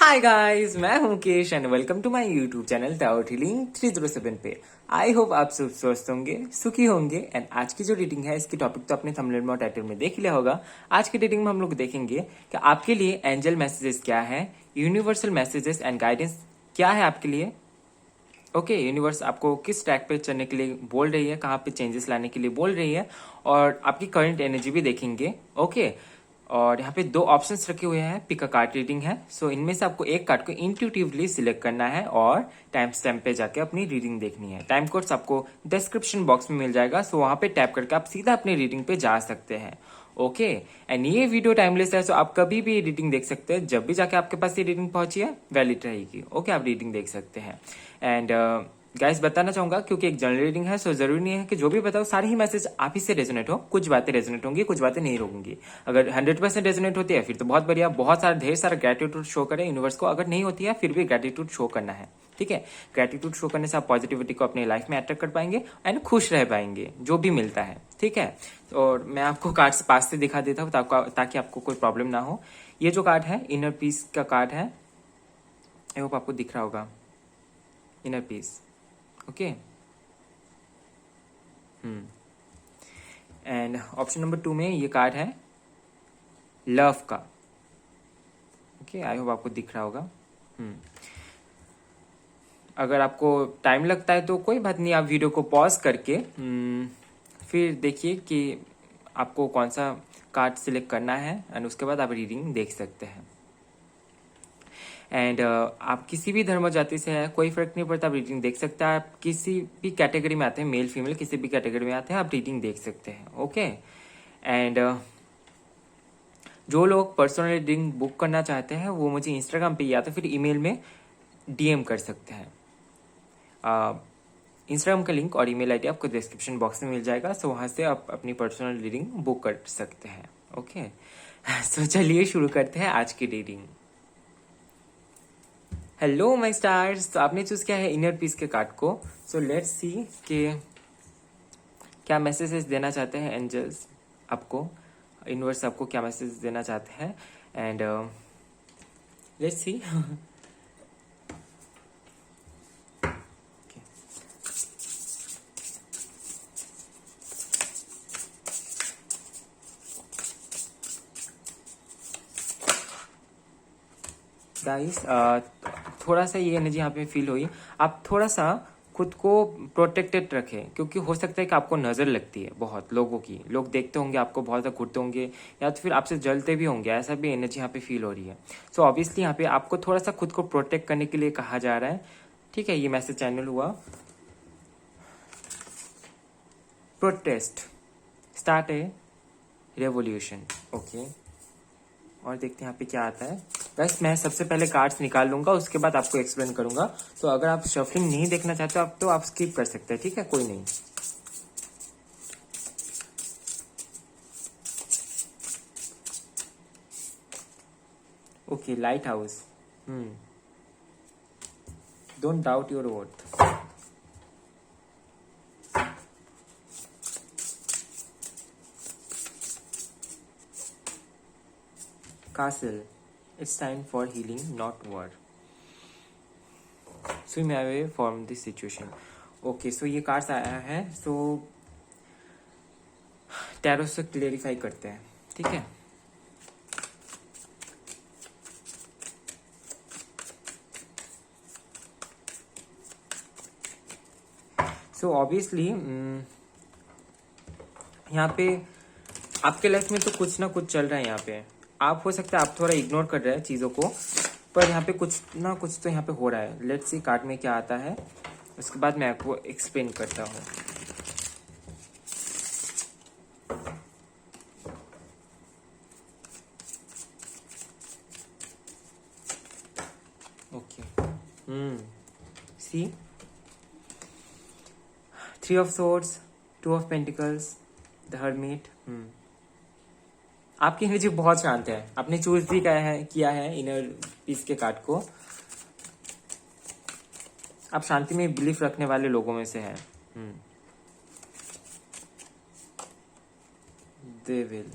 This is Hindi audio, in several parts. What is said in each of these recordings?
हाय गाइस, मैं हूं Kesh and welcome to my YouTube channel Tower Healing 307 पे। आई होप आप सब स्वस्थ होंगे, सुखी होंगे। एंड आज की जो रीडिंग है, इसकी टॉपिक तो आपने थंबनेल में और टाइटल में देख लिया होगा। आज की रीडिंग में हम लोग देखेंगे कि आपके लिए एंजल मैसेजेस क्या है, यूनिवर्सल मैसेजेस एंड गाइडेंस क्या है आपके लिए। ओके, यूनिवर्स आपको किस ट्रैक पे चलने के लिए बोल रही है, कहाँ पे चेंजेस लाने के लिए बोल रही है, और आपकी करंट एनर्जी भी देखेंगे। ओके, और यहाँ पे दो ऑप्शंस रखे हुए हैं, पिक अ कार्ड रीडिंग है। सो इनमें से आपको एक कार्ड को इंट्यूटिवली सिलेक्ट करना है और टाइम स्टैम्प पे जाके अपनी रीडिंग देखनी है। टाइम कोड्स आपको डिस्क्रिप्शन बॉक्स में मिल जाएगा, सो वहां पे टैप करके आप सीधा अपनी रीडिंग पे जा सकते हैं। ओके, एंड ये वीडियो टाइमलेस है, सो आप कभी भी रीडिंग देख सकते हैं। जब भी जाके आपके पास ये रीडिंग पहुंची है, वैलिड रहेगी। ओके, आप रीडिंग देख सकते हैं। एंड गाइस बताना चाहूंगा, क्योंकि एक जनरल रीडिंग है, सो जरूरी नहीं है कि जो भी बताओ सारे ही मैसेज आप ही से रेजोनेट हो। कुछ बातें रेजोनेट होंगी, कुछ बातें नहीं होंगी। अगर 100% रेजोनेट होती है फिर तो बहुत बढ़िया, बहुत सारा ढेर सारा ग्रेटिट्यूड शो करें यूनिवर्स को। अगर नहीं होती है फिर भी ग्रेटिट्यूड शो करना है, ठीक है। ग्रेटिट्यूड शो करने से आप पॉजिटिविटी को अपनी लाइफ में अट्रैक्ट कर पाएंगे एंड खुश रह पाएंगे जो भी मिलता है, ठीक है। और मैं आपको कार्ड्स पास से दिखा देता हूँ ताकि आपको कोई प्रॉब्लम ना हो। ये जो कार्ड है, इनर पीस का कार्ड है। आई होप आपको दिख रहा होगा, inner peace. Okay, and option number 2 में ये कार्ड है लव का। ओके, आई होप आपको दिख रहा होगा। अगर आपको टाइम लगता है तो कोई बात नहीं, आप वीडियो को पॉज करके फिर देखिए कि आपको कौन सा कार्ड सिलेक्ट करना है एंड उसके बाद आप रीडिंग देख सकते हैं। एंड आप किसी भी धर्म जाति से है, कोई फर्क नहीं पड़ता, आप रीडिंग देख सकते हैं। आप किसी भी कैटेगरी में आते हैं, मेल फीमेल किसी भी कैटेगरी में आते हैं, आप रीडिंग देख सकते हैं। ओके, एंड जो लोग पर्सनल रीडिंग बुक करना चाहते हैं वो मुझे इंस्टाग्राम पे या तो फिर ईमेल में डीएम कर सकते हैं। इंस्टाग्राम का लिंक और ईमेल आईडी आपको डिस्क्रिप्शन बॉक्स में मिल जाएगा, सो वहां से आप अपनी पर्सनल रीडिंग बुक कर सकते हैं। ओके, सो चलिए शुरू करते हैं आज की रीडिंग। हेलो माय स्टार्स, तो आपने चूज किया है इनर पीस के कार्ड को। सो लेट्स सी कि क्या मैसेजेस देना चाहते हैं एंजल्स आपको, यूनिवर्स आपको क्या मैसेज देना चाहते हैं। And let's see. गाइस थोड़ा सा ये एनर्जी यहाँ पे फील हुई। आप थोड़ा सा खुद को प्रोटेक्टेड रखें, क्योंकि हो सकता है कि आपको नजर लगती है बहुत लोगों की, लोग देखते होंगे आपको, बहुत ज़्यादा घूरते होंगे या तो फिर आपसे जलते भी होंगे। ऐसा भी एनर्जी यहाँ पे फील हो रही है। सो ऑब्वियसली यहाँ पे आपको थोड़ा सा खुद को प्रोटेक्ट करने के लिए कहा जा रहा है, ठीक है। ये मैसेज चैनल हुआ, प्रोटेस्ट स्टार्ट ए रेवोल्यूशन। ओके, और देखते हैं यहाँ पे क्या आता है। बस मैं सबसे पहले कार्ड्स निकाल लूंगा, उसके बाद आपको एक्सप्लेन करूंगा। तो अगर आप शफलिंग नहीं देखना चाहते हो आप, तो आप स्किप कर सकते हैं, ठीक है, कोई नहीं। Okay, lighthouse. Don't doubt your worth. Castle, it's time for healing not war. Swim away from this situation. Okay, so ये कार्ड्स आया है, सो टैरो से क्लेरिफाई करते हैं, ठीक है। सो ऑब्वियसली यहाँ पे आपके लाइफ में तो कुछ ना कुछ चल रहा है। यहाँ पे आप हो सकता है आप थोड़ा इग्नोर कर रहे हैं चीज़ों को, पर यहाँ पे कुछ ना कुछ तो यहाँ पे हो रहा है। लेट्स सी कार्ड में क्या आता है, उसके बाद मैं आपको एक्सप्लेन करता हूँ। Okay, see 3 of swords, 2 of pentacles, the hermit. आपकी एनर्जी बहुत शांत है, आपने चूज भी किया है इनर पीस के कार्ड को। आप शांति में बिलीफ रखने वाले लोगों में से हैं। They will.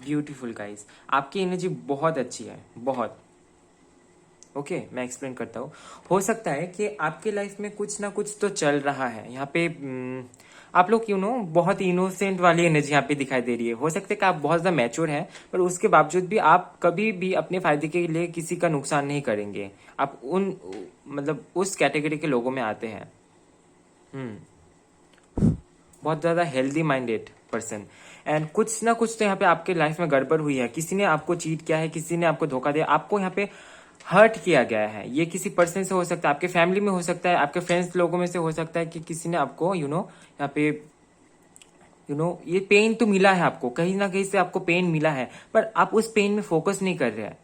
ब्यूटीफुल गाइस, आपकी एनर्जी बहुत अच्छी है, बहुत। ओके, मैं एक्सप्लेन करता हूँ। हो सकता है कि आपके लाइफ में कुछ ना कुछ तो चल रहा है यहाँ पे। आप लोग बहुत इनोसेंट वाली एनर्जी यहाँ पे दिखाई दे रही है। हो सकता है कि आप बहुत ज़्यादा मैच्योर हैं, पर उसके बावजूद भी आप कभी भी अपने फायदे के लिए किसी का नुकसान नहीं करेंगे। आप उन मतलब उस कैटेगरी के लोगों में आते हैं। बहुत ज़्यादा हेल्दी माइंडेड पर्सन। एंड कुछ ना कुछ तो यहाँ पे आपके लाइफ में गड़बड़ हुई है। किसी ने आपको चीट किया है, किसी ने आपको धोखा दिया, आपको यहाँ पे हर्ट किया गया है। ये किसी पर्सन से हो सकता है, आपके फैमिली में हो सकता है, आपके फ्रेंड्स लोगों में से हो सकता है कि किसी ने आपको यहाँ पे ये पेन तो मिला है आपको, कहीं ना कहीं से आपको पेन मिला है, पर आप उस पेन में फोकस नहीं कर रहे हैं।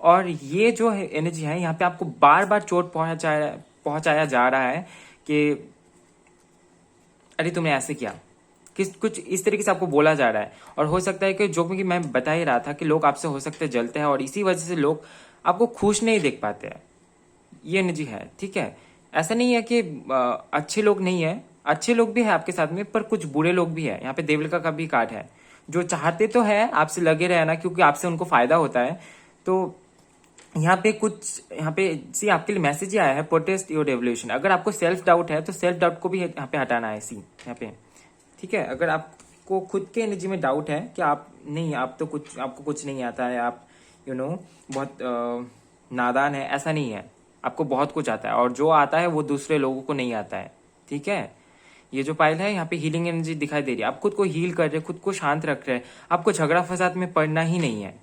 और ये जो है एनर्जी है यहाँ पे आपको बार बार चोट पहुंचाया जा रहा है कि अरे तुमने ऐसे किया, कुछ इस तरीके से आपको बोला जा रहा है। और हो सकता है कि जो कि मैं बता ही रहा था कि लोग आपसे हो सकते हैं जलते हैं, और इसी वजह से लोग आपको खुश नहीं देख पाते हैं। ये एनर्जी है, ठीक है। ऐसा नहीं है कि अच्छे लोग नहीं है, अच्छे लोग भी है आपके साथ में, पर कुछ बुरे लोग भी है। यहाँ पे देवलिका का भी कार्ड है, जो चाहते तो है आपसे लगे रहना, क्योंकि आपसे उनको फायदा होता है। तो यहाँ पे सी आपके लिए मैसेज ही आया है, प्रोटेस्ट योर रेवोल्यूशन। अगर आपको सेल्फ डाउट है तो सेल्फ डाउट को भी यहाँ पे हटाना है। सी यहाँ पे, ठीक है। अगर आपको खुद के एनर्जी में डाउट है कि आप नहीं, आपको कुछ नहीं आता है, आप बहुत नादान है, ऐसा नहीं है। आपको बहुत कुछ आता है, और जो आता है वो दूसरे लोगों को नहीं आता है, ठीक है। ये जो पाइल है यहाँ पे हीलिंग एनर्जी दिखाई दे रही है। आप खुद को हील कर रहे हैं, खुद को शांत रख रहे हैं। आपको झगड़ा फसाद में पड़ना ही नहीं है।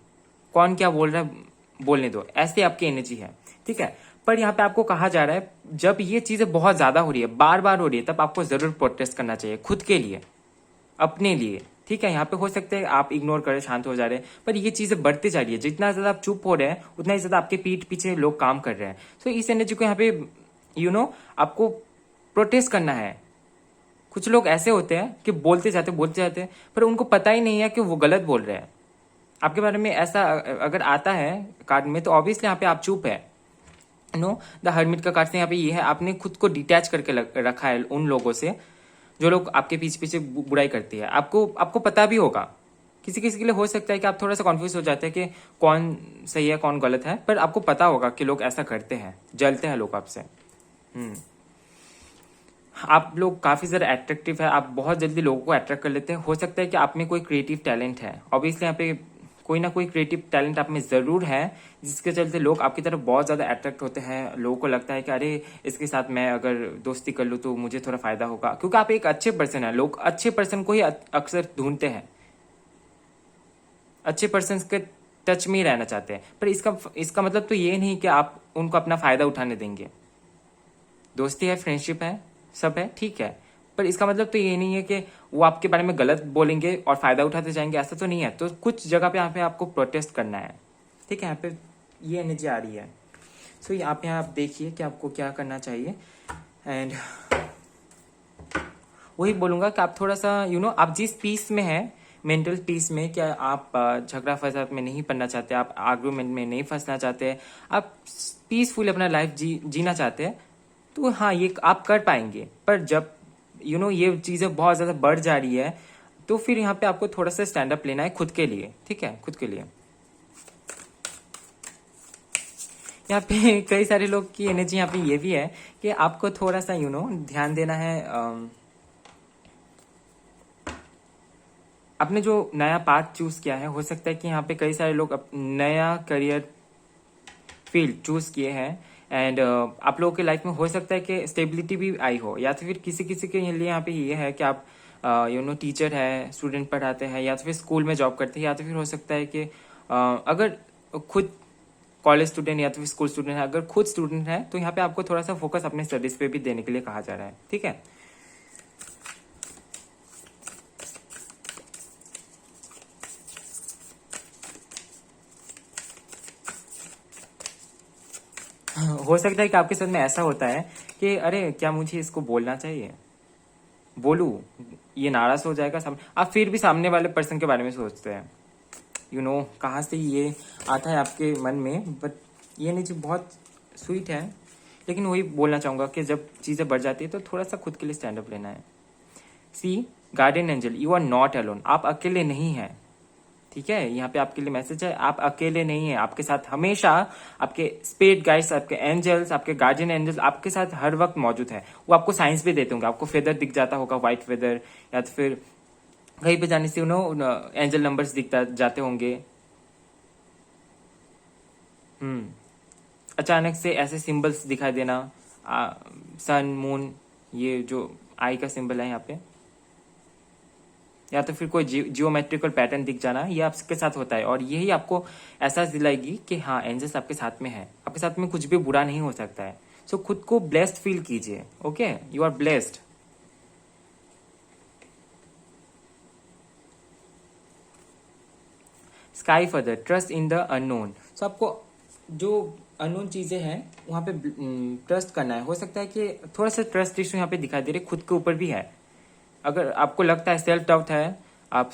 कौन क्या बोल रहा है बोलने दो, ऐसी आपकी एनर्जी है, ठीक है। पर यहाँ पे आपको कहा जा रहा है, जब ये चीजें बहुत ज्यादा हो रही है, बार बार हो रही है, तब आपको जरूर प्रोटेस्ट करना चाहिए, खुद के लिए, अपने लिए, ठीक है। यहाँ पे हो सकता है आप इग्नोर करें, शांत हो जा रहे हैं, पर ये चीजें बढ़ती जा रही है। जितना ज्यादा आप चुप हो रहे हैं, उतना ही ज्यादा आपके पीठ पीछे लोग काम कर रहे हैं। तो इस एनर्जी को यहाँ पे आपको प्रोटेस्ट करना है। कुछ लोग ऐसे होते हैं कि बोलते जाते, पर उनको पता ही नहीं है कि वो गलत बोल रहे हैं। आपके बारे में ऐसा अगर आता है कार्ड में, तो ऑब्वियसली यहाँ पे आप चुप है। द हर्मिट का कार्ड से यहाँ पे ये है, आपने खुद को डिटैच करके रखा है उन लोगों से जो लोग आपके पीछे पीछे बुराई करती है। आपको पता भी होगा। किसी किसी के लिए हो सकता है कि आप थोड़ा सा कॉन्फ्यूज हो जाते हैं कि कौन सही है कौन गलत है, पर आपको पता होगा कि लोग ऐसा करते हैं, जलते हैं लोग आपसे। आप लोग काफी ज्यादा अट्रैक्टिव है, आप बहुत जल्दी लोगों को अट्रैक्ट कर लेते हैं। हो सकता है कि आप में कोई क्रिएटिव टैलेंट है, ऑब्वियसली यहाँ पे कोई ना कोई क्रिएटिव टैलेंट आप में जरूर है, जिसके चलते लोग आपकी तरफ बहुत ज्यादा अट्रैक्ट होते हैं। लोगों को लगता है कि अरे इसके साथ मैं अगर दोस्ती कर लूँ तो मुझे थोड़ा फायदा होगा, क्योंकि आप एक अच्छे पर्सन है। लोग अच्छे पर्सन को ही अक्सर ढूंढते हैं, अच्छे पर्सन के टच में ही रहना चाहते हैं। पर इसका मतलब तो ये नहीं कि आप उनको अपना फायदा उठाने देंगे। दोस्ती है, फ्रेंडशिप है, सब है, ठीक है, पर इसका मतलब तो ये नहीं है कि वो आपके बारे में गलत बोलेंगे और फायदा उठाते जाएंगे, ऐसा तो नहीं है। तो कुछ जगह पे यहाँ पे आपको प्रोटेस्ट करना है, ठीक है। यहाँ पे ये एनर्जी आ रही है। सो आप यहाँ आप देखिए कि आपको क्या करना चाहिए। एंड वही बोलूंगा कि आप थोड़ा सा आप जिस पीस में है, मेंटल पीस में, क्या आप झगड़ा फसाद में नहीं पड़ना चाहते, आप आर्गुमेंट में नहीं फंसना चाहते, आप पीसफुल अपना लाइफ जीना चाहते हैं, तो हाँ ये आप कर पाएंगे। पर जब ये चीजें बहुत ज्यादा बढ़ जा रही है, तो फिर यहाँ पे आपको थोड़ा सा स्टैंड अप लेना है खुद के लिए, ठीक है, खुद के लिए। यहाँ पे कई सारे लोग की एनर्जी यहाँ पे ये भी है कि आपको थोड़ा सा ध्यान देना है। आपने जो नया पाथ चूज किया है, हो सकता है कि यहाँ पे कई सारे लोग नया करियर फील्ड चूज किए हैं। एंड आप लोगों के लाइफ में हो सकता है कि स्टेबिलिटी भी आई हो, या तो फिर किसी किसी के लिए यहाँ पे ये है कि आप टीचर है, स्टूडेंट पढ़ाते हैं, या तो फिर स्कूल में जॉब करते हैं, या तो फिर हो सकता है कि अगर खुद कॉलेज स्टूडेंट या तो फिर स्कूल स्टूडेंट है। अगर खुद स्टूडेंट है तो यहाँ पे आपको थोड़ा सा फोकस अपने स्टडीज पे भी देने के लिए कहा जा रहा है, ठीक है। हो सकता है कि आपके साथ में ऐसा होता है कि अरे क्या मुझे इसको बोलना चाहिए, बोलूं, ये नाराज हो जाएगा सामने। आप फिर भी सामने वाले पर्सन के बारे में सोचते हैं। कहाँ से ये आता है आपके मन में, बट ये नहीं बहुत स्वीट है। लेकिन वही बोलना चाहूंगा कि जब चीजें बढ़ जाती है तो थोड़ा सा खुद के लिए स्टैंड अप लेना है। Sea guardian angel, you are not alone, आप अकेले नहीं हैं, ठीक है, यहाँ पे आपके लिए मैसेज है, आप अकेले नहीं है, आपके साथ हमेशा आपके स्पिरिट गाइड्स, आपके एंजल्स, आपके गार्जियन एंजल्स आपके साथ हर वक्त मौजूद है। वो आपको साइंस भी देते होंगे, आपको फेदर दिख जाता होगा, व्हाइट फेदर, या तो फिर कहीं पे जाने से एंजल नंबर्स दिख जाते होंगे। अचानक से ऐसे सिंबल्स दिखाई देना, सन मून, ये जो आई का सिंबल है यहाँ पे, या तो फिर कोई जियोमेट्रिकल पैटर्न दिख जाना, ये आपके साथ होता है। और यही आपको एहसास दिलाएगी कि हाँ, एंजल्स आपके साथ में है, आपके साथ में कुछ भी बुरा नहीं हो सकता है। सो खुद को ब्लेस्ड फील कीजिए। Okay, you are blessed. Sky further, trust in the unknown. So आपको जो अननोन चीजें हैं वहां पे ट्रस्ट करना है। हो सकता है कि थोड़ा सा ट्रस्ट इशू यहाँ पे दिखाई दे रहे, खुद के ऊपर भी है। अगर आपको लगता है सेल्फ डाउट है, आप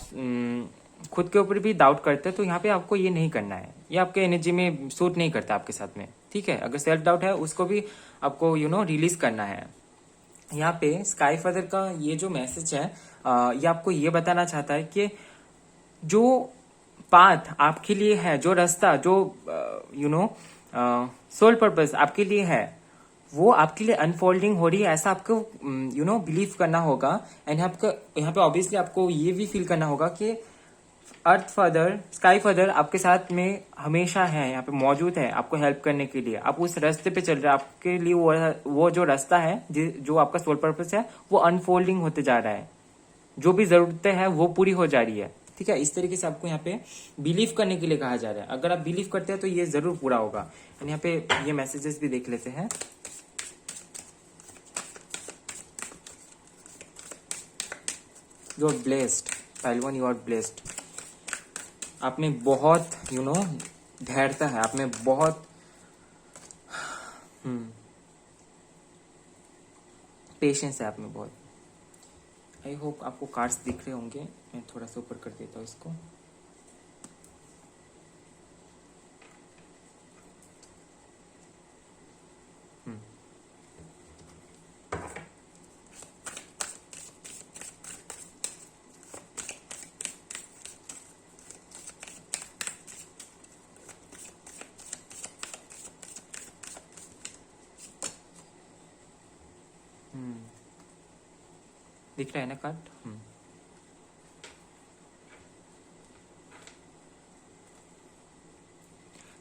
खुद के ऊपर भी डाउट करते हैं, तो यहाँ पे आपको ये नहीं करना है, ये आपके एनर्जी में सूट नहीं करता आपके साथ में। ठीक है, अगर सेल्फ डाउट है उसको भी आपको रिलीज करना है। यहाँ पे स्काई फादर का ये जो मैसेज है, ये आपको ये बताना चाहता है कि जो पाथ आपके लिए है, जो रास्ता, जो सोल पर्पस आपके लिए है, वो आपके लिए अनफोल्डिंग हो रही है, ऐसा आपको बिलीव करना होगा। एंड यहाँ पे ऑब्वियसली आपको ये भी फील करना होगा कि अर्थ फादर, स्काई फादर आपके साथ में हमेशा है, यहाँ पे मौजूद है आपको हेल्प करने के लिए। आप उस रास्ते पे चल रहे हैं, आपके लिए वो जो रास्ता है, जो आपका सोल पर्पस है, वो अनफोल्डिंग होते जा रहा है। जो भी जरूरतें हैं वो पूरी हो जा रही है। ठीक है, इस तरीके से आपको यहाँ पे बिलीव करने के लिए कहा जा रहा है। अगर आप बिलीव करते हैं तो ये जरूर पूरा होगा। यहाँ पे ये मैसेजेस भी देख लेते हैं। यू आर ब्लेस्ड, पहलवान, यू आर ब्लेस्ड। आप में बहुत धैर्यता है, आप में बहुत पेशेंस है, आप में बहुत। आई होप आपको कार्ड्स दिख रहे होंगे। मैं थोड़ा सा ऊपर कर देता हूँ इसको। दिख रहा है ना कार्ड?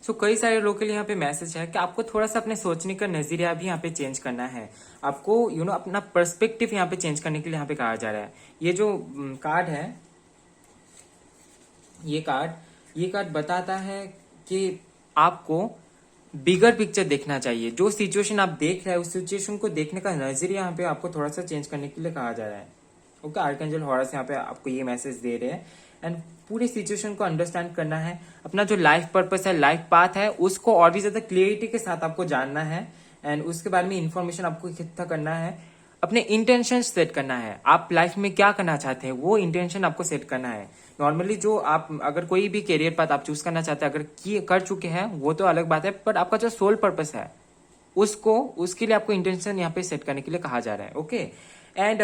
सो कई सारे लोगों के लिए यहाँ पे मैसेज है कि आपको थोड़ा सा अपने सोचने का नजरिया भी यहाँ पे चेंज करना है। आपको अपना पर्सपेक्टिव यहाँ पे चेंज करने के लिए यहाँ पे कहा जा रहा है। ये जो कार्ड है, ये कार्ड बताता है कि आपको बिगर पिक्चर देखना चाहिए। जो सिचुएशन आप देख रहे हैं, उस सिचुएशन को देखने का नजरिया यहाँ पे आपको थोड़ा सा चेंज करने के लिए कहा जा रहा है। ओके, आर्कएंजल हॉरस यहाँ पे आपको ये मैसेज दे रहे हैं। एंड पूरी सिचुएशन को अंडरस्टैंड करना है। अपना जो लाइफ पर्पस है, लाइफ पाथ है, उसको और भी ज्यादा क्लियरिटी के साथ आपको जानना है। एंड उसके बारे में इंफॉर्मेशन आपको इकट्ठा करना है। अपने इंटेंशन सेट करना है। आप लाइफ में क्या करना चाहते हैं, वो इंटेंशन आपको सेट करना है। नॉर्मली जो आप अगर कोई भी करियर पाथ आप चूज करना चाहते हैं, अगर कर चुके हैं वो तो अलग बात है, बट आपका जो सोल पर्पस है उसके लिए आपको इंटेंशन यहाँ पे सेट करने के लिए कहा जा रहा है। ओके, एंड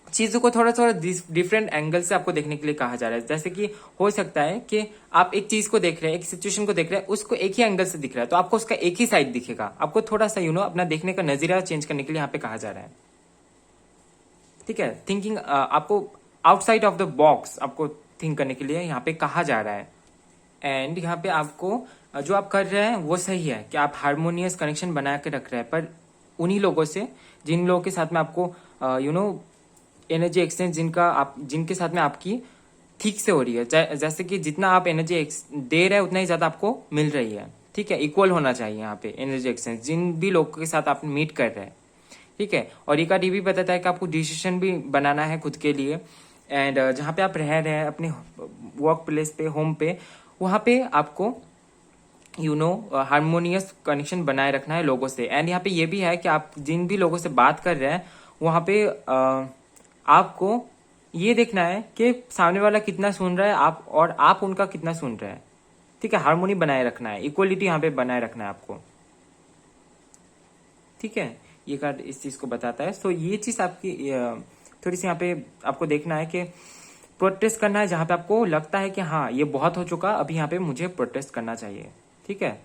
चीजों को थोड़ा थोड़ा डिफरेंट एंगल से आपको देखने के लिए कहा जा रहा है। जैसे कि हो सकता है कि आप एक चीज को देख रहे हैं, एक सिचुएशन को देख रहे हैं, उसको एक ही एंगल से दिख रहा है, तो आपको उसका एक ही साइड दिखेगा। आपको थोड़ा सा अपना देखने का नजरिया चेंज करने के लिए यहाँ पे कहा जा रहा है। ठीक है, थिंकिंग, आपको आउटसाइड ऑफ द बॉक्स आपको थिंक करने के लिए यहाँ पे कहा जा रहा है। एंड यहाँ पे आपको जो आप कर रहे हैं वो सही है कि आप हारमोनियस कनेक्शन बना के रख रहे हैं, पर उन्हीं लोगों से जिन लोगों के साथ में आपको एनर्जी एक्सचेंज जिनके साथ में आपकी ठीक से हो रही है। जैसे कि जितना आप एनर्जी दे रहे हैं उतना ही ज्यादा आपको मिल रही है। ठीक है, इक्वल होना चाहिए यहाँ पे एनर्जी एक्सचेंज जिन भी लोगों के साथ आप मीट कर रहे हैं। ठीक है, और ये कार्ड ये भी बताता है कि आपको डिसीजन भी बनाना है खुद के लिए। एंड जहाँ पे आप रह रहे हैं, अपने वर्क प्लेस पे, होम पे, वहां पे आपको हारमोनियस कनेक्शन बनाए रखना है लोगों से। एंड यहाँ पे ये भी है कि आप जिन भी लोगों से बात कर रहे हैं वहां पे आपको ये देखना है कि सामने वाला कितना सुन रहा है आप उनका कितना सुन रहे हैं। ठीक है, हारमोनी बनाए रखना है, इक्वलिटी यहाँ पे बनाए रखना है आपको। ठीक है, ये कार्ड इस चीज को बताता है। सो ये चीज आपकी थोड़ी सी यहाँ पे आपको देखना है कि प्रोटेस्ट करना है जहां पे आपको लगता है कि हाँ ये बहुत हो चुका, अभी यहाँ पे मुझे प्रोटेस्ट करना चाहिए। ठीक है,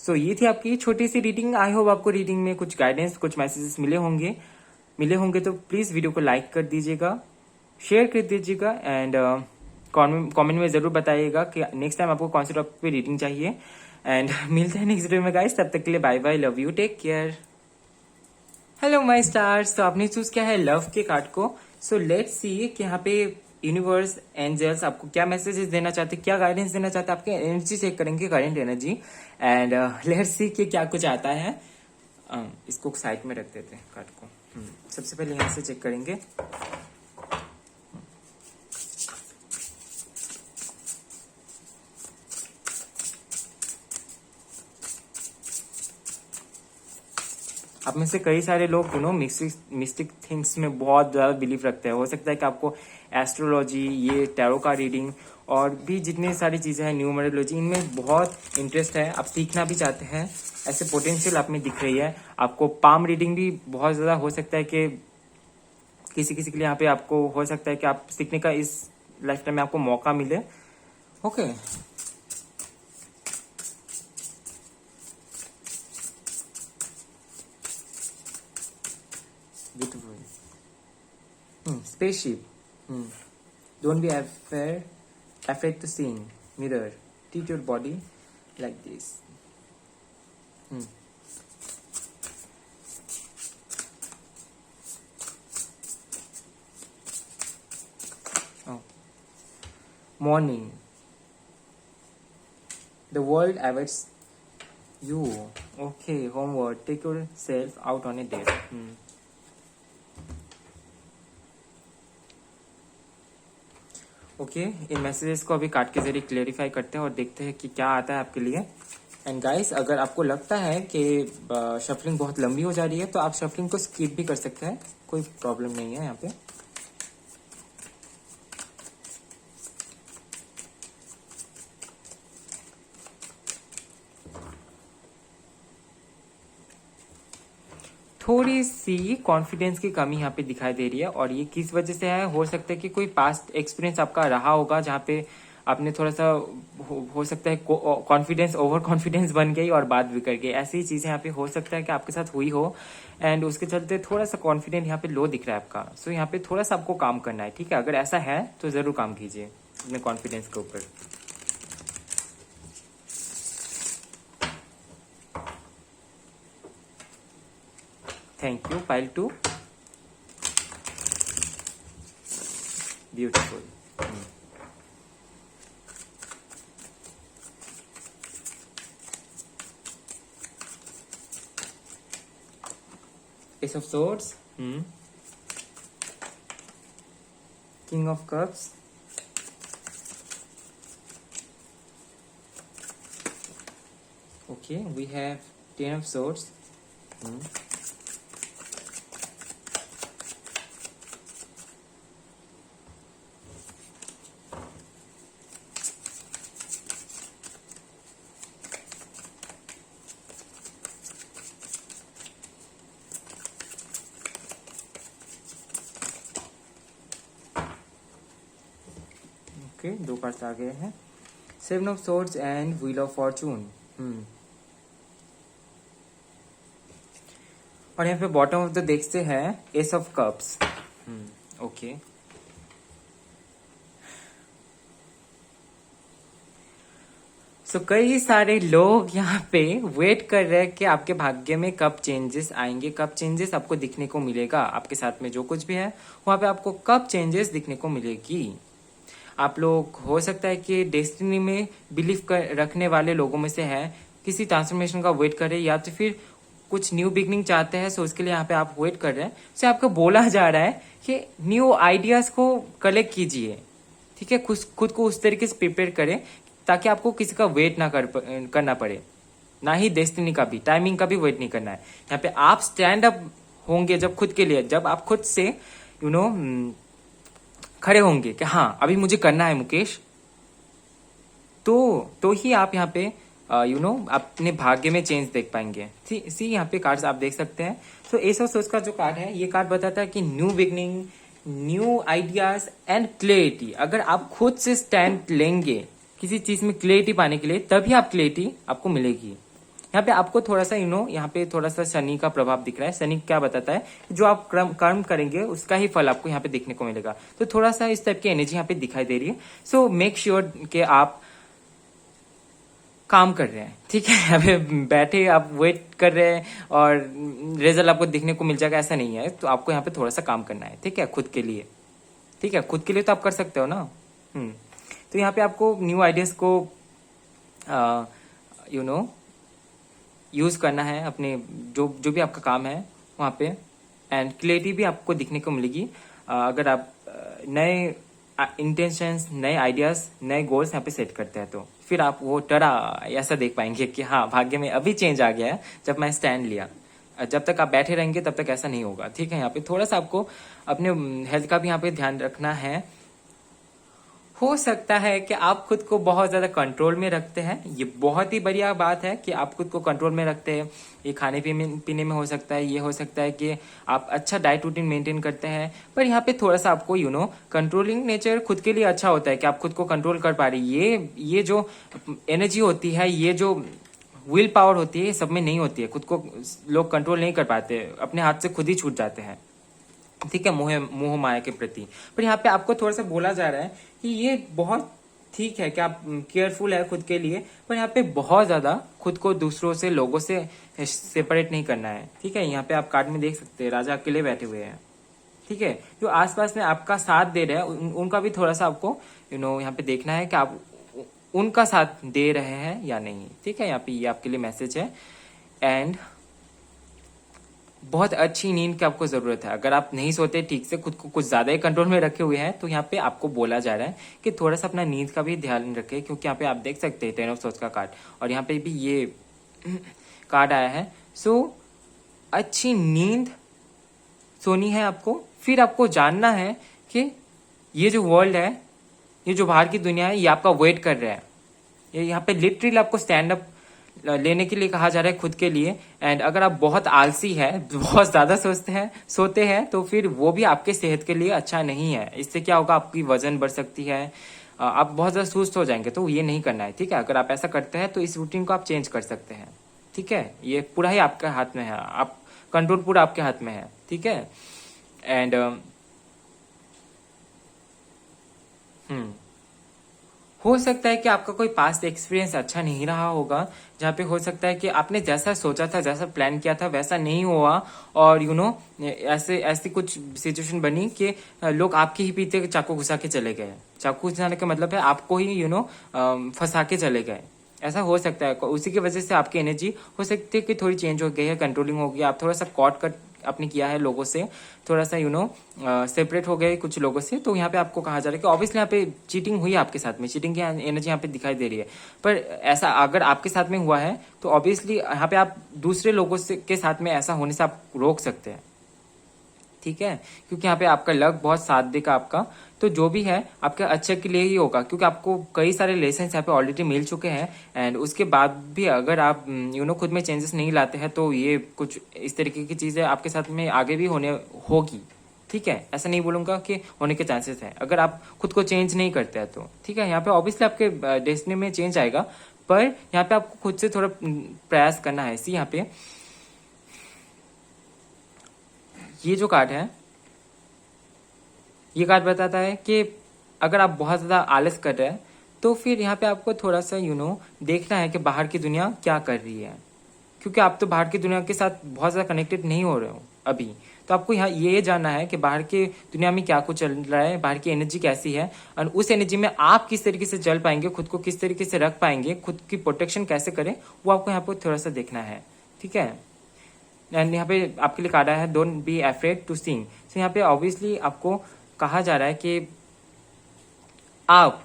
सो ये थी आपकी छोटी सी रीडिंग। आई होप आपको रीडिंग में कुछ गाइडेंस, कुछ मैसेजेस मिले होंगे तो प्लीज वीडियो को लाइक कर दीजिएगा, शेयर कर दीजिएगा एंड कमेंट में जरूर बताइएगा कि नेक्स्ट टाइम आपको कौन से टॉपिक पे रीडिंग चाहिए। एंड मिलते हैं नेक्स्ट वीडियो में गाइस, तब तक के लिए bye bye, love you, take care. Hello my stars, तो आपने चूज किया है लव के कार्ड को। सो लेट्स सी कि यहाँ पे यूनिवर्स, एंजल्स आपको क्या मैसेजेस देना चाहते, क्या गाइडेंस देना चाहते, आपके एनर्जी चेक करेंगे, current energy, and let's see कि क्या कुछ आता है। इसको साइड में रख देते हैं कार्ड को। सबसे पहले यहाँ से चेक करेंगे। आप में से कई सारे लोग मिस्टिक थिंग्स में बहुत ज्यादा बिलीव रखते हैं। हो सकता है कि आपको एस्ट्रोलॉजी, ये टैरो का रीडिंग और भी जितनी सारी चीजें हैं, न्यूमरोलॉजी, इनमें बहुत इंटरेस्ट है, आप सीखना भी चाहते हैं, ऐसे पोटेंशियल आप में दिख रही है। आपको पाम रीडिंग भी बहुत ज्यादा हो सकता है कि किसी किसी के लिए यहाँ पे आपको हो सकता है कि आप सीखने का इस लाइफ टाइम में आपको मौका मिले। Okay, beautiful. Spaceship. Don't be afraid to sing. Mirror. Treat your body like this. Oh. Morning. The world awaits you. Okay, homework. Take yourself out on a date. Okay, in messages को अभी कार्ड के जरिए क्लेरिफाई करते हैं और देखते हैं कि क्या आता है आपके लिए। एंड गाइस, अगर आपको लगता है कि शफलिंग बहुत लंबी हो जा रही है तो आप शफलिंग को स्किप भी कर सकते हैं, कोई प्रॉब्लम नहीं है यहाँ पे। थोड़ी सी कॉन्फिडेंस की कमी यहाँ पे दिखाई दे रही है, और ये किस वजह से है, हो सकता है कि कोई पास्ट एक्सपीरियंस आपका रहा होगा जहाँ पे आपने थोड़ा सा हो सकता है कॉन्फिडेंस, ओवर कॉन्फिडेंस बन गई और बात बिगड़ गई। ऐसी ही चीजें यहाँ पे हो सकता है कि आपके साथ हुई हो, एंड उसके चलते थोड़ा सा कॉन्फिडेंस यहाँ पे लो दिख रहा है आपका। सो यहाँ पे थोड़ा सा आपको काम करना है। ठीक है, अगर ऐसा है तो जरूर काम कीजिए अपने कॉन्फिडेंस के ऊपर। Thank you, file 2। Beautiful. Ace of Swords, King of Cups, okay, we have Ten of Swords, दो कार्ड्स आ गए हैं, seven of swords and wheel of Fortune. और यहाँ पे बॉटम ऑफ द डेक से है एस ऑफ कप्स। ओके, सो कई सारे लोग यहाँ पे वेट कर रहे हैं कि आपके भाग्य में कब चेंजेस आएंगे, कब चेंजेस आपको दिखने को मिलेगा, आपके साथ में जो कुछ भी है वहां पे आपको कब चेंजेस दिखने को मिलेगी। आप लोग हो सकता है कि डेस्टिनी में बिलीव रखने वाले लोगों में से है, किसी ट्रांसफॉर्मेशन का वेट कर रहे हैं या तो फिर कुछ न्यू बिगनिंग चाहते हैं। सो उसके लिए यहाँ पे आप वेट कर रहे हैं। सो आपको बोला जा रहा है कि न्यू आइडियाज को कलेक्ट कीजिए। ठीक है, खुद को उस तरीके से प्रिपेयर करें ताकि आपको किसी का वेट ना करना पड़े, ना ही डेस्टिनी का भी, टाइमिंग का भी वेट नहीं करना है। यहाँ पे आप स्टैंड अप होंगे जब खुद के लिए, जब आप खुद से खड़े होंगे कि हाँ अभी मुझे करना है मुकेश, तो ही आप यहाँ पे अपने भाग्य में चेंज देख पाएंगे। सी यहाँ पे कार्ड्स आप देख सकते हैं। तो एस ऑफ सोर्ड्स का जो कार्ड है, ये कार्ड बताता है कि new beginning, new ideas and clarity. अगर आप खुद से स्टैंड लेंगे किसी चीज में क्लियरिटी पाने के लिए, तभी आप क्लियरिटी आपको मिलेगी। यहाँ पे आपको थोड़ा सा यहाँ पे थोड़ा सा शनि का प्रभाव दिख रहा है। शनि क्या बताता है, जो आप कर्म करेंगे उसका ही फल आपको यहाँ पे देखने को मिलेगा। तो थोड़ा सा इस टाइप की एनर्जी यहाँ पे दिखाई दे रही है। सो मेक श्योर कि आप काम कर रहे हैं, ठीक है। यहाँ पे बैठे आप वेट कर रहे हैं और रिजल्ट आपको देखने को मिल जाएगा, ऐसा नहीं है। तो आपको यहाँ पे थोड़ा सा काम करना है, ठीक है, खुद के लिए। ठीक है, खुद के लिए तो आप कर सकते हो ना। तो यहाँ पे आपको न्यू आइडियाज को यूज करना है अपने जो जो भी आपका काम है वहाँ पे। एंड क्लियरिटी भी आपको दिखने को मिलेगी अगर आप नए इंटेंशंस, नए आइडियाज, नए गोल्स यहाँ पे सेट करते हैं। तो फिर आप वो टरा ऐसा देख पाएंगे कि हाँ, भाग्य में अभी चेंज आ गया है जब मैं स्टैंड लिया। जब तक आप बैठे रहेंगे तब तक ऐसा नहीं होगा, ठीक है। यहाँ पे थोड़ा सा आपको अपने हेल्थ का भी यहाँ पे ध्यान रखना है। हो सकता है कि आप खुद को बहुत ज्यादा कंट्रोल में रखते हैं, ये बहुत ही बढ़िया बात है कि आप खुद को कंट्रोल में रखते हैं। ये खाने पीने में हो सकता है, ये हो सकता है कि आप अच्छा डाइट रूटीन मेंटेन करते हैं। पर यहाँ पे थोड़ा सा आपको कंट्रोलिंग नेचर खुद के लिए अच्छा होता है कि आप खुद को कंट्रोल कर पा रही। ये जो एनर्जी होती है, ये जो विल पावर होती है, ये सब में नहीं होती है। खुद को लोग कंट्रोल नहीं कर पाते, अपने हाथ से खुद ही छूट जाते हैं, ठीक है, मोह माया के प्रति। पर यहाँ पे आपको थोड़ा सा बोला जा रहा है कि ये बहुत ठीक है कि आप केयरफुल है खुद के लिए, पर यहाँ पे बहुत ज्यादा खुद को दूसरों से, लोगों से सेपरेट नहीं करना है, ठीक है। यहाँ पे आप कार्ड में देख सकते हैं, राजा अकेले बैठे हुए हैं, ठीक है। जो आसपास में आपका साथ दे रहे हैं उनका भी थोड़ा सा आपको यहाँ पे देखना है कि आप उनका साथ दे रहे हैं या नहीं, ठीक है। यहाँ पे ये आपके लिए मैसेज है। एंड बहुत अच्छी नींद की आपको जरूरत है। अगर आप नहीं सोते ठीक से, खुद को कुछ ज्यादा ही कंट्रोल में रखे हुए हैं, तो यहाँ पे आपको बोला जा रहा है कि थोड़ा सा अपना नींद का भी ध्यान रखें। क्योंकि यहाँ पे आप देख सकते हैं 10 ऑफ सोर्ड्स का कार्ड, और यहाँ पे भी ये कार्ड आया है। सो अच्छी नींद सोनी है आपको। फिर आपको जानना है कि ये जो वर्ल्ड है, ये जो बाहर की दुनिया है, ये आपका वेट कर रहा है। ये यहाँ पे लिटरली आपको स्टैंड अप लेने के लिए कहा जा रहा है खुद के लिए। एंड अगर आप बहुत आलसी है, बहुत ज्यादा सोते हैं, तो फिर वो भी आपके सेहत के लिए अच्छा नहीं है। इससे क्या होगा, आपकी वजन बढ़ सकती है, आप बहुत ज्यादा सुस्त हो जाएंगे। तो ये नहीं करना है, ठीक है। अगर आप ऐसा करते हैं तो इस रूटीन को आप चेंज कर सकते हैं, ठीक है। ये पूरा ही आपके हाथ में है, आप कंट्रोल पूरा आपके हाथ में है, ठीक है। एंड हो सकता है कि आपका कोई पास्ट एक्सपीरियंस अच्छा नहीं रहा होगा, जहाँ पे हो सकता है कि आपने जैसा सोचा था, जैसा प्लान किया था, वैसा नहीं हुआ। और ऐसी कुछ सिचुएशन बनी कि लोग आपके ही पीछे चाकू घुसा के चले गए। चाकू घुसाने का मतलब है आपको ही फंसा के चले गए। ऐसा हो सकता है, उसी की वजह से आपकी एनर्जी हो सकती है कि थोड़ी चेंज हो गई है, कंट्रोलिंग हो गई, आप थोड़ा सा कॉट कर आपने किया है लोगों से, थोड़ा सा सेपरेट हो गए कुछ लोगों से। तो यहाँ पे आपको कहा जा रहा है कि ऑब्वियसली यहाँ पे चीटिंग हुई है आपके साथ में, चीटिंग की एनर्जी यहाँ पे दिखाई दे रही है। पर ऐसा अगर आपके साथ में हुआ है तो ऑब्वियसली यहाँ पे आप दूसरे लोगों से के साथ में ऐसा होने से आप रोक सकते हैं, ठीक है। क्योंकि यहाँ पे आपका लक बहुत साथ देगा आपका। तो जो भी है आपके अच्छे के लिए ही होगा, क्योंकि आपको कई सारे लेसन यहाँ पे ऑलरेडी मिल चुके हैं। एंड उसके बाद भी अगर आप खुद में चेंजेस नहीं लाते हैं, तो ये कुछ इस तरीके की चीजें आपके साथ में आगे भी होगी, ठीक है। ऐसा नहीं बोलूंगा कि होने के चांसेस है, अगर आप खुद को चेंज नहीं करते हैं तो, ठीक है। यहाँ पे ऑब्वियसली आपके डेस्टिनी में चेंज आएगा, पर यहाँ पे आपको खुद से थोड़ा प्रयास करना है। यहाँ पे ये जो कार्ड है, ये कार्ड बताता है कि अगर आप बहुत ज्यादा आलस कर रहे हैं, तो फिर यहाँ पे आपको थोड़ा सा देखना है कि बाहर की दुनिया क्या कर रही है। क्योंकि आप तो बाहर की दुनिया के साथ बहुत ज्यादा कनेक्टेड नहीं हो रहे हो अभी। तो आपको यहाँ ये जानना है कि बाहर की दुनिया में क्या कुछ चल रहा है, बाहर की एनर्जी कैसी है, और उस एनर्जी में आप किस तरीके से चल पाएंगे, खुद को किस तरीके से रख पाएंगे, खुद की प्रोटेक्शन कैसे करें, वो आपको यहाँ पे थोड़ा सा देखना है, ठीक है। एंड यहाँ पे आपके लिए कार्ड आया है, don't be afraid to sing. तो यहाँ पे ऑब्वियसली आपको कहा जा रहा है कि आप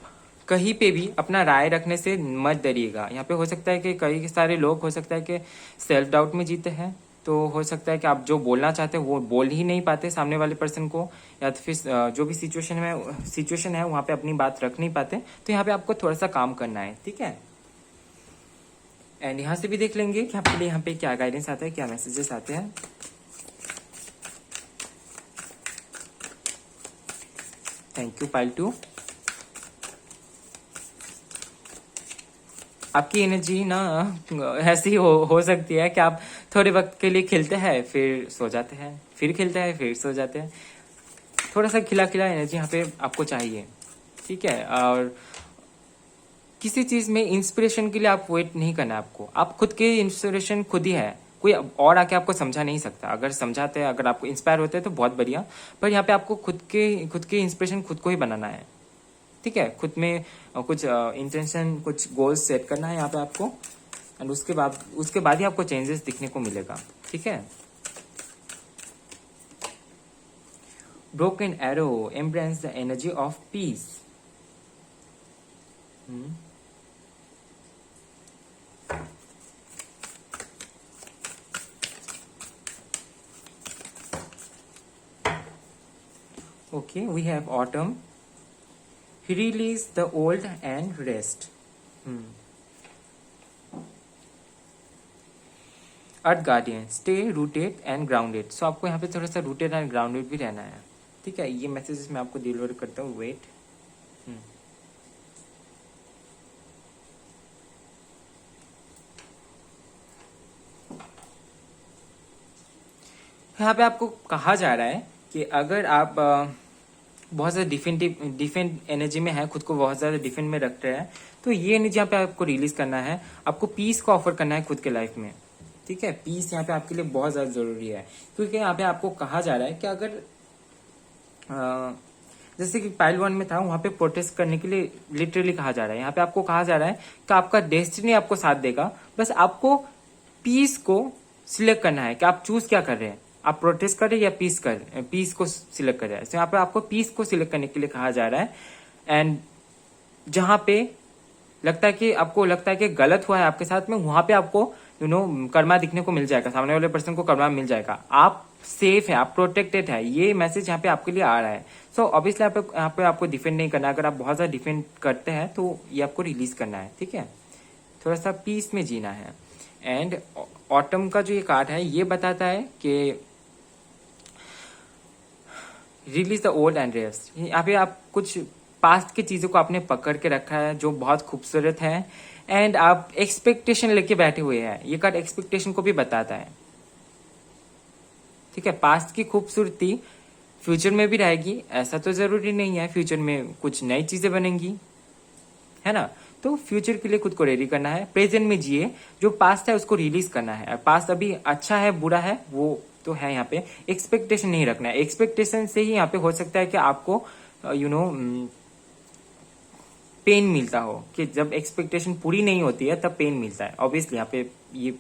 कहीं पे भी अपना राय रखने से मत डरिएगा। यहाँ पे हो सकता है कि कई सारे लोग हो सकता है कि सेल्फ डाउट में जीते हैं। तो हो सकता है कि आप जो बोलना चाहते हैं वो बोल ही नहीं पाते सामने वाले पर्सन को, या तो फिर जो भी सिचुएशन है वहां पे अपनी बात रख नहीं पाते। तो यहाँ पे आपको थोड़ा सा काम करना है, ठीक है। एंड यहाँ से भी देख लेंगे कि आपके लिए यहाँ पे क्या गाइडेंस आता है, क्या मैसेजेस आते हैं। Thank you pile 2। आपकी एनर्जी ना ऐसी हो सकती है कि आप थोड़े वक्त के लिए खिलते हैं, फिर सो जाते हैं, फिर खिलते हैं, फिर सो जाते हैं। थोड़ा सा खिला खिला एनर्जी यहाँ पे आपको चाहिए, ठीक है। और किसी चीज में इंस्पिरेशन के लिए आप वेट नहीं करना है आपको। आप खुद के इंस्पिरेशन खुद ही है, कोई और आके आपको समझा नहीं सकता। अगर समझाते हैं, अगर आपको इंस्पायर होते हैं तो बहुत बढ़िया, पर यहाँ पे आपको खुद के इंस्पिरेशन खुद को ही बनाना है, ठीक है। खुद में कुछ इंटेंशन, कुछ गोल्स सेट करना है यहाँ पे आपको, एंड उसके बाद ही आपको चेंजेस दिखने को मिलेगा, ठीक है। Broken arrow embrace the energy of peace. Okay, we have autumn. Release the old and rest. Earth guardian, stay rooted and grounded. So आपको यहाँ पे थोड़ा सा रूटेड एंड ग्राउंडेड भी रहना है, ठीक है। ये मैसेजेस मैं आपको डिलीवर करता हूँ, वेट। यहाँ पे आपको कहा जा रहा है कि अगर आप बहुत ज़्यादा डिफेंड एनर्जी में है, खुद को बहुत ज़्यादा डिफेंड में रखते हैं, तो ये एनर्जी यहाँ पे आपको रिलीज करना है। आपको पीस को ऑफर करना है खुद के लाइफ में, ठीक है। पीस यहाँ पे आपके लिए बहुत ज़्यादा जरूरी है, क्योंकि यहाँ पे आपको कहा जा रहा है कि अगर जैसे कि पाइल 1 में था, वहां पे प्रोटेस्ट करने के लिए लिटरली कहा जा रहा है। यहाँ पे आपको कहा जा रहा है कि आपका डेस्टिनी आपको साथ देगा, बस आपको पीस को सिलेक्ट करना है कि आप चूज क्या कर रहे हैं, आप प्रोटेस्ट कर रहे हैं या पीस को सिलेक्ट कर रहे हैं। तो यहाँ पे आपको पीस को सिलेक्ट करने के लिए कहा जा रहा है। एंड जहां पे लगता है कि आपको लगता है कि गलत हुआ है आपके साथ में, वहां पे आपको कर्मा दिखने को मिल जाएगा, सामने वाले पर्सन को कर्मा मिल जाएगा। आप सेफ है, आप प्रोटेक्टेड है, ये मैसेज यहाँ पे आपके लिए आ रहा है। सो ऑब्वियसली यहाँ पे आपको डिफेंड नहीं करना। अगर आप बहुत ज्यादा डिफेंड करते हैं तो ये आपको रिलीज करना है, ठीक है। थोड़ा सा पीस में जीना है। एंड ऑटम का जो ये कार्ड है, ये बताता है कि release the old and rest. यहाँ पे आप कुछ पास्ट की चीजों को आपने पकड़ के रखा है जो बहुत खूबसूरत है, एंड आप एक्सपेक्टेशन लेके बैठे हुए हैं। ये कार्ड एक्सपेक्टेशन को भी बताता है, ठीक है। पास्ट की खूबसूरती फ्यूचर में भी रहेगी, ऐसा तो जरूरी नहीं है। फ्यूचर में कुछ नई चीजें बनेंगी, है ना। तो फ्यूचर के लिए खुद को रेडी करना है, प्रेजेंट में जिए। जो पास्ट है उसको रिलीज करना है। पास्ट अभी अच्छा है बुरा है वो तो है, यहाँ पे एक्सपेक्टेशन नहीं रखना है। एक्सपेक्टेशन से ही यहाँ पे हो सकता है कि आपको पेन मिलता हो, कि जब एक्सपेक्टेशन पूरी नहीं होती है तब पेन मिलता है। ऑब्वियसली यहाँ पे ये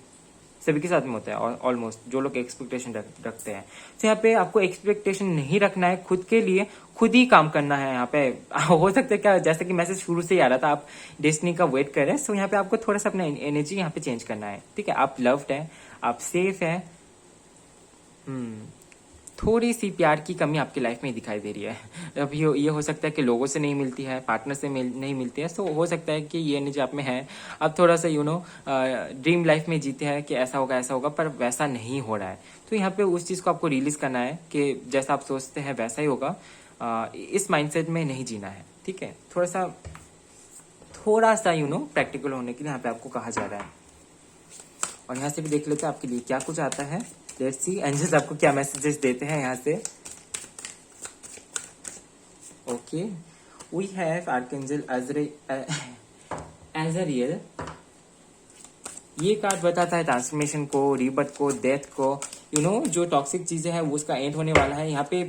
सभी के साथ में होता है ऑलमोस्ट, जो लोग एक्सपेक्टेशन रखते हैं। तो यहाँ पे आपको एक्सपेक्टेशन नहीं रखना है, खुद के लिए खुद ही काम करना है। यहाँ पे हो सकता है क्या, जैसे कि मैसेज शुरू से ही आ रहा था, आप डेस्टिनी का वेट कर रहे हैं। सो यहाँ पे आपको थोड़ा सा अपना एनर्जी यहाँ पे चेंज करना है, ठीक है। आप लव्ड है, आप सेफ है। थोड़ी सी प्यार की कमी आपकी लाइफ में दिखाई दे रही है। अब ये हो सकता है कि लोगों से नहीं मिलती है, पार्टनर से नहीं मिलती है। सो हो सकता है कि ये एनर्जी आप में है। अब थोड़ा सा ड्रीम लाइफ में जीते हैं कि ऐसा होगा, पर वैसा नहीं हो रहा है। तो यहाँ पे उस चीज को आपको रिलीज करना है कि जैसा आप सोचते हैं वैसा ही होगा। इस माइंडसेट में नहीं जीना है, ठीक है। थोड़ा सा प्रैक्टिकल होने के लिए यहाँ पे आपको कहा जा रहा है। और यहाँ से भी देख लेते हैं आपके लिए क्या कुछ आता है। लेट्स सी एंजल्स आपको क्या मैसेजेस देते हैं यहाँ से। Okay, we have archangel Azrael. ये कार्ड बताता है ट्रांसफॉर्मेशन को, रीबर्थ को, डेथ को। जो टॉक्सिक चीजें हैं वो उसका एंड होने वाला है। यहाँ पे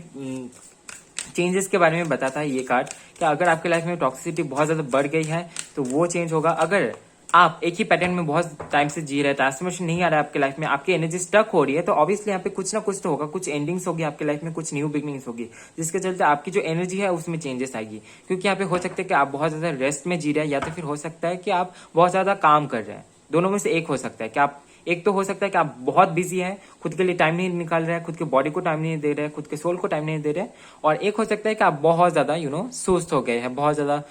चेंजेस के बारे में बताता है ये कार्ड कि अगर आपके लाइफ में टॉक्सिसिटी बहुत ज्यादा बढ़ गई है तो वो चेंज होगा। अगर आप एक ही पैटर्न में बहुत टाइम से जी रहे हैं, ट्रांसफॉर्मेशन नहीं आ रहा है आपके लाइफ में, आपकी एनर्जी स्टक हो रही है, तो ऑब्वियसली यहाँ पे कुछ ना कुछ तो होगा, कुछ एंडिंग्स होगी आपके लाइफ में, कुछ न्यू बिगनिंग्स होगी, जिसके चलते आपकी जो एनर्जी है उसमें चेंजेस आएगी। क्योंकि यहाँ पे हो सकता है कि आप बहुत ज्यादा रेस्ट में जी रहे हैं, या तो फिर हो सकता है कि आप बहुत ज्यादा काम कर रहे हैं। दोनों में से एक हो सकता है कि आप, एक तो हो सकता है कि आप बहुत बिजी हैं, खुद के लिए टाइम नहीं निकाल रहे हैं, खुद के बॉडी को टाइम नहीं दे रहे हैं, खुद के सोल को टाइम नहीं दे रहे हैं। और एक हो सकता है कि आप बहुत ज्यादा सुस्त हो गए हैं, बहुत ज्यादा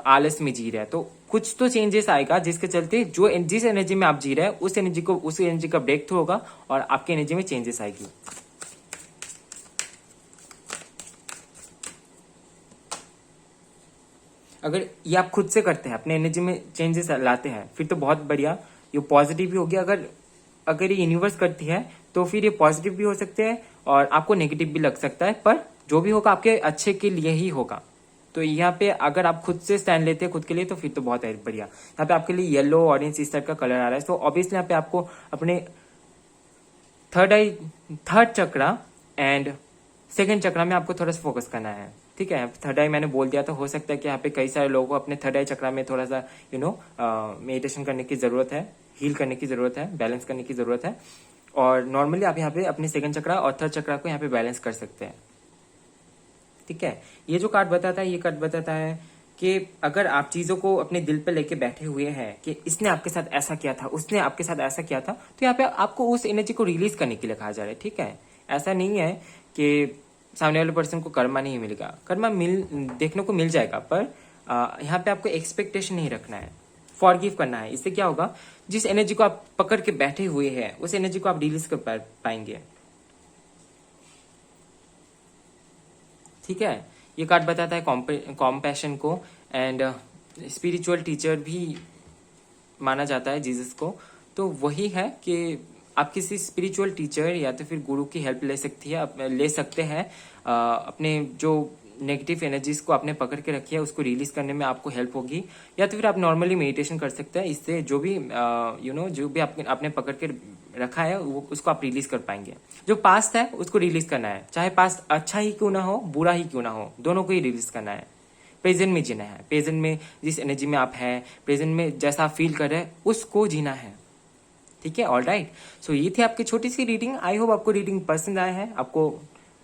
आलस में जी रहे हैं। तो कुछ तो चेंजेस आएगा जिसके चलते जिस एनर्जी में आप जी रहे हैं उस एनर्जी का ब्रेक थ्रू होगा और आपकी एनर्जी में चेंजेस आएगी। अगर ये आप खुद से करते हैं, अपने एनर्जी में चेंजेस लाते हैं, फिर तो बहुत बढ़िया, ये पॉजिटिव भी हो गया। अगर अगर ये यूनिवर्स करती है तो फिर ये पॉजिटिव भी हो सकते हैं और आपको नेगेटिव भी लग सकता है, पर जो भी होगा आपके अच्छे के लिए ही होगा। तो यहाँ पे अगर आप खुद से स्टैंड लेते हैं खुद के लिए तो फिर तो बहुत है बढ़िया। यहाँ पे आपके लिए येलो ऑरेंज इस टाइप का कलर आ रहा है। तो ऑब्वियसली यहाँ पे आपको अपने थर्ड चक्रा एंड सेकंड चक्रा में आपको थोड़ा सा फोकस करना है, ठीक है। थर्ड आई मैंने बोल दिया, तो हो सकता है कि यहाँ पे कई सारे लोगों को अपने थर्ड आई चक्रा में थोड़ा सा मेडिटेशन करने की जरूरत है, हील करने की जरूरत है, बैलेंस करने की जरूरत है। और नॉर्मली आप यहाँ पे अपने सेकंड चक्रा और थर्ड चक्रा को यहाँ पे बैलेंस कर सकते हैं, ठीक है। ये जो कार्ड बताता है, ये कार्ड बताता है कि अगर आप चीजों को अपने दिल पे लेके बैठे हुए हैं कि इसने आपके साथ ऐसा किया था, उसने आपके साथ ऐसा किया था, तो यहाँ पे आपको उस एनर्जी को रिलीज करने के लिए कहा जा रहा है, ठीक है। ऐसा नहीं है कि सामने वाले पर्सन को कर्मा नहीं मिलेगा, कर्मा देखने को मिल जाएगा, पर यहाँ पे आपको एक्सपेक्टेशन नहीं रखना है, फॉरगिव करना है। इससे क्या होगा, जिस एनर्जी को आप पकड़ के बैठे हुए हैं उस एनर्जी को आप रिलीज कर पाएंगे, ठीक है। ये कार्ड बताता है कॉम्पैशन को, एंड स्पिरिचुअल टीचर भी माना जाता है जीसस को। तो वही है कि आप किसी स्पिरिचुअल टीचर या तो फिर गुरु की हेल्प ले सकते हैं। अपने जो नेगेटिव एनर्जीज को आपने पकड़ के रखी है उसको रिलीज करने में आपको हेल्प होगी, या तो फिर आप नॉर्मली मेडिटेशन कर सकते हैं। इससे जो भी जो भी आपने पकड़ के रखा है उसको आप रिलीज कर पाएंगे। जो पास्ट है उसको रिलीज करना है, चाहे पास्ट अच्छा ही क्यों ना हो, बुरा ही क्यों ना हो, दोनों को ही रिलीज करना है। प्रेजेंट में जीना है, प्रेजेंट में जिस एनर्जी में आप हैं, प्रेजेंट में जैसा आप फील कर रहे हैं उसको जीना है, ठीक है। ऑल राइट, सो ये थी आपकी छोटी सी रीडिंग। आई होप आपको रीडिंग पसंद आया है, आपको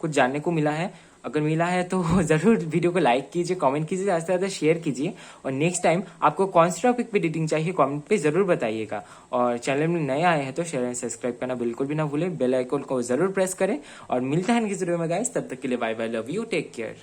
कुछ जानने को मिला है। अगर मिला है तो जरूर वीडियो को लाइक कीजिए, कमेंट कीजिए, ज्यादा से ज्यादा शेयर कीजिए। और नेक्स्ट टाइम आपको कौन सी टॉपिक पे रीडिंग चाहिए कमेंट पे जरूर बताइएगा। और चैनल में नए आए हैं तो शेयर एंड सब्सक्राइब करना बिल्कुल भी ना भूलें, बेल आइकन को जरूर प्रेस करें। और मिलता है नेक्स्ट वीडियो में गाइस, तब तक के लिए bye bye, love you, take care.